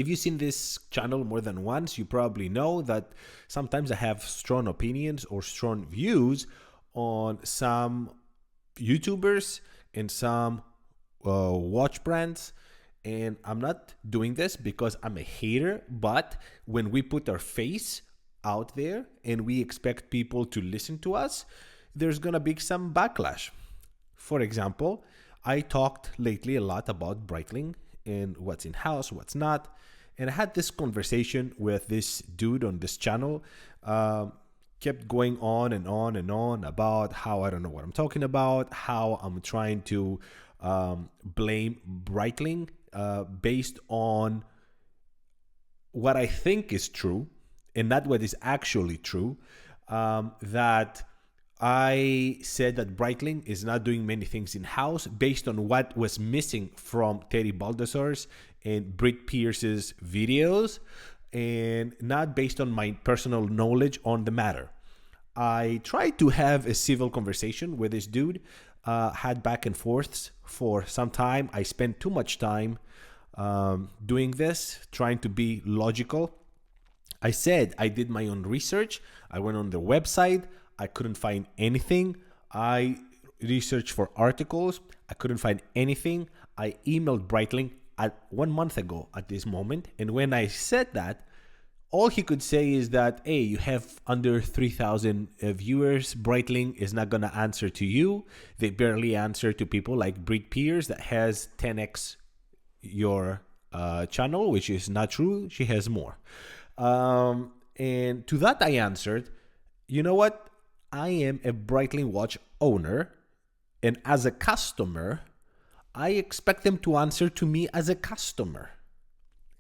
if you've seen this channel more than once, you probably know that sometimes I have strong opinions or strong views on some YouTubers and some watch brands. And I'm not doing this because I'm a hater, but when we put our face out there and we expect people to listen to us, there's gonna be some backlash. For example, I talked lately a lot about Breitling and what's in house, what's not. And I had this conversation with this dude on this channel. Kept going on and on and on about how I don't know what I'm talking about, how I'm trying to blame Breitling based on what I think is true and not what is actually true. That I said that Breitling is not doing many things in-house based on what was missing from Teddy Baldassar's and Britt Pearce's videos, and not based on my personal knowledge on the matter. I tried to have a civil conversation with this dude, had back and forths for some time. I spent too much time doing this, trying to be logical. I said I did my own research. I went on the website. I couldn't find anything. I researched for articles. I couldn't find anything. I emailed Breitling at 1 month ago at this moment. And when I said that, all he could say is that, hey, you have under 3,000 viewers. Breitling is not going to answer to you. They barely answer to people like Britt Pearce that has 10x your channel, which is not true. She has more. And to that I answered, you know what? I am a Breitling watch owner, and as a customer, I expect them to answer to me as a customer,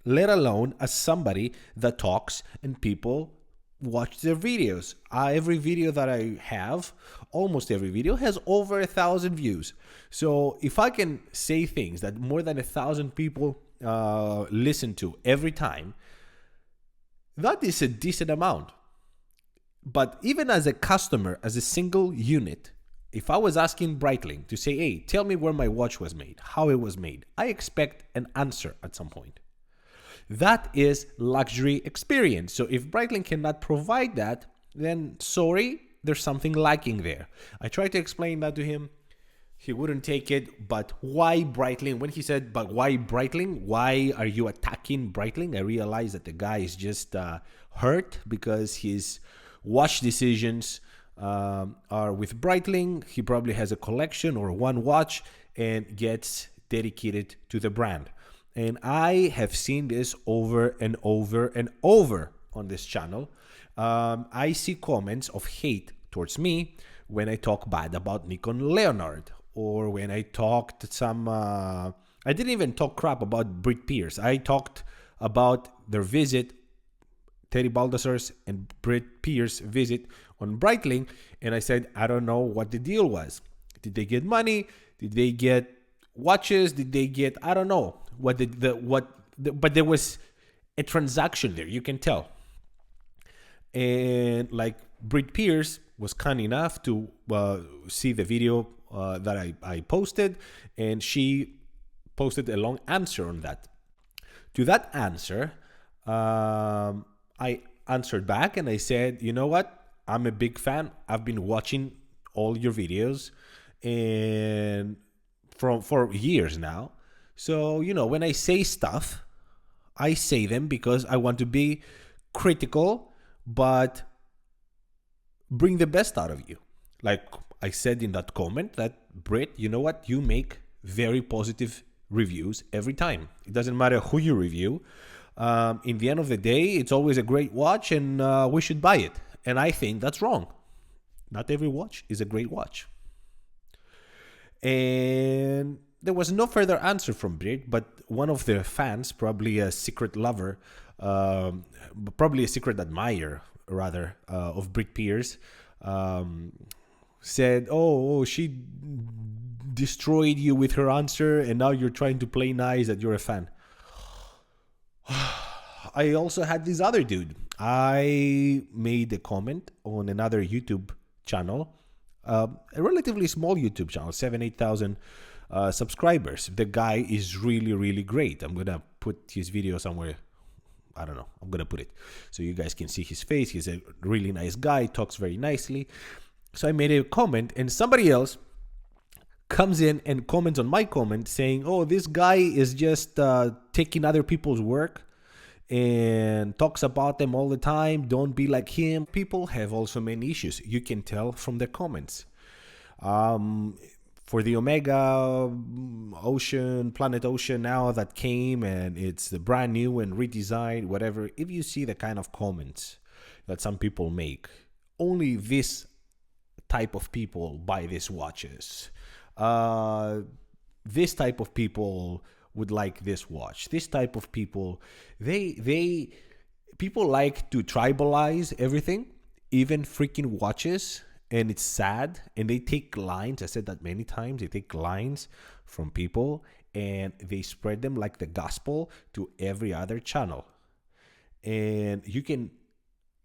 let alone as somebody that talks and people watch their videos. Every video that I have, almost every video, has over 1,000 views. So if I can say things that more than 1,000 people listen to every time, that is a decent amount. But even as a customer, as a single unit, if I was asking Breitling to say, hey, tell me where my watch was made, how it was made, I expect an answer at some point. That is luxury experience. So if Breitling cannot provide that, then sorry, there's something lacking there. I tried to explain that to him. He wouldn't take it. But why Breitling? When he said, but why Breitling? Why are you attacking Breitling? I realized that the guy is just hurt because his watch decisions are with Breitling. He probably has a collection or one watch and gets dedicated to the brand. And I have seen this over and over and over on this channel. I see comments of hate towards me when I talk bad about Nico and Leonard, or when I talked some... I didn't even talk crap about Britt Pearce. I talked about their visit, Teddy Baldassar's and Britt Pearce visit on Breitling, and I said, I don't know what the deal was. Did they get money? Did they get watches? Did they get, I don't know what but there was a transaction there, you can tell. And like Britt Pearce was kind enough to see the video that I posted, and she posted a long answer on that. To that answer, I answered back and I said, you know what? I'm a big fan. I've been watching all your videos and for years now. So, you know, when I say stuff, I say them because I want to be critical, but bring the best out of you. Like I said in that comment that, Britt, you know what? You make very positive reviews every time. It doesn't matter who you review. In the end of the day, it's always a great watch and we should buy it. And I think that's wrong. Not every watch is a great watch. And there was no further answer from Britt, but one of the fans, probably a secret lover, probably a secret admirer, rather, of Britt Pearce, said, oh, she destroyed you with her answer, and now you're trying to play nice that you're a fan. I also had this other dude. I made a comment on another YouTube channel, a relatively small YouTube channel, 8,000 subscribers. The guy is really, really great. I'm going to put his video somewhere I don't know. I'm going to put it so you guys can see his face. He's a really nice guy, talks very nicely. So I made a comment, and somebody else comes in and comments on my comment saying, oh, this guy is just taking other people's work and talks about them all the time. Don't be like him. People have also many issues. You can tell from the comments. For the Omega Ocean, Planet Ocean now that came, and it's the brand new and redesigned, whatever. If you see the kind of comments that some people make, only this type of people buy these watches. This type of people would like this watch. This type of people, people like to tribalize everything, even freaking watches. And it's sad. And they take lines. I said that many times. They take lines from people and they spread them like the gospel to every other channel. And you can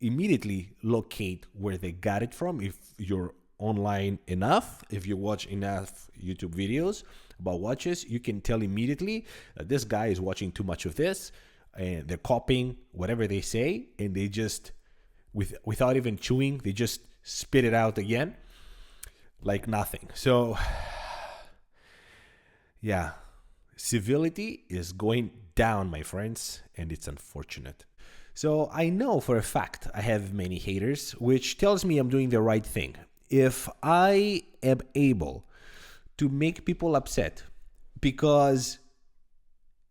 immediately locate where they got it from if you're online enough. If you watch enough YouTube videos about watches, you can tell immediately that this guy is watching too much of this, and they're copying whatever they say, and they just, without even chewing, they just spit it out again like nothing. So yeah, civility is going down, my friends, and it's unfortunate. So I know for a fact I have many haters, which tells me I'm doing the right thing. If I am able to make people upset because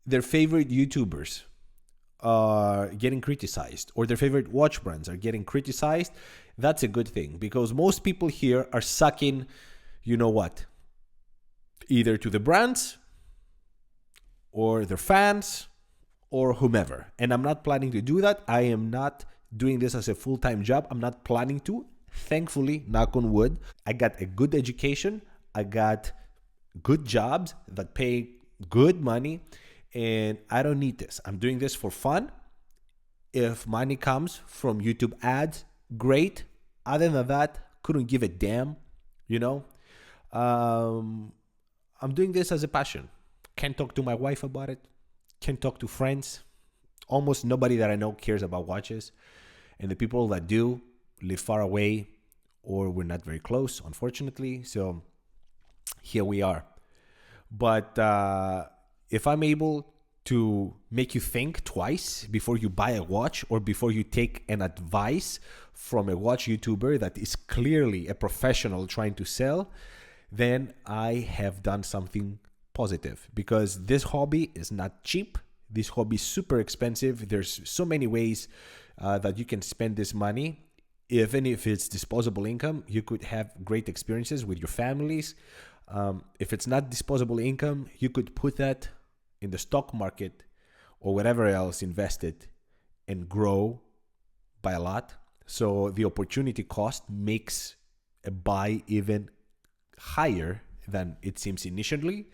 their favorite YouTubers are getting criticized or their favorite watch brands are getting criticized, that's a good thing, because most people here are sucking, you know what, either to the brands or their fans or whomever. And I'm not planning to do that. I am not doing this as a full-time job. I'm not planning to. Thankfully, knock on wood, I got a good education. I got good jobs that pay good money, and I don't need this. I'm doing this for fun. If money comes from YouTube ads, great. Other than that, couldn't give a damn, you know. I'm doing this as a passion. Can't talk to my wife about it. Can't talk to friends. Almost nobody that I know cares about watches. And the people that do live far away, or we're not very close, unfortunately. So here we are. But if I'm able to make you think twice before you buy a watch, or before you take an advice from a watch YouTuber that is clearly a professional trying to sell, then I have done something positive, because this hobby is not cheap. This hobby is super expensive. There's so many ways that you can spend this money. Even if it's disposable income, you could have great experiences with your families. If it's not disposable income, you could put that in the stock market or whatever else, invest it and grow by a lot. So the opportunity cost makes a buy even higher than it seems initially.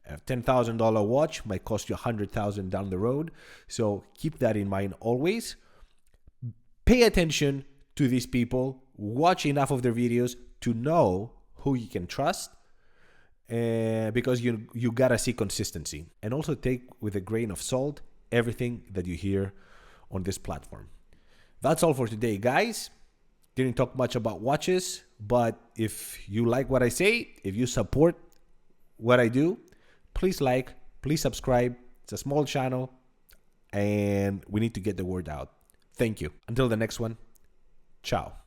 A $10,000 watch might cost you $100,000 down the road. So keep that in mind always. Pay attention to these people. Watch enough of their videos to know who you can trust. Because you gotta see consistency, and also take with a grain of salt everything that you hear on this platform. That's all for today, guys. Didn't talk much about watches, but if you like what I say, if you support what I do, please like, please subscribe. It's a small channel, and we need to get the word out. Thank you. Until the next one, ciao.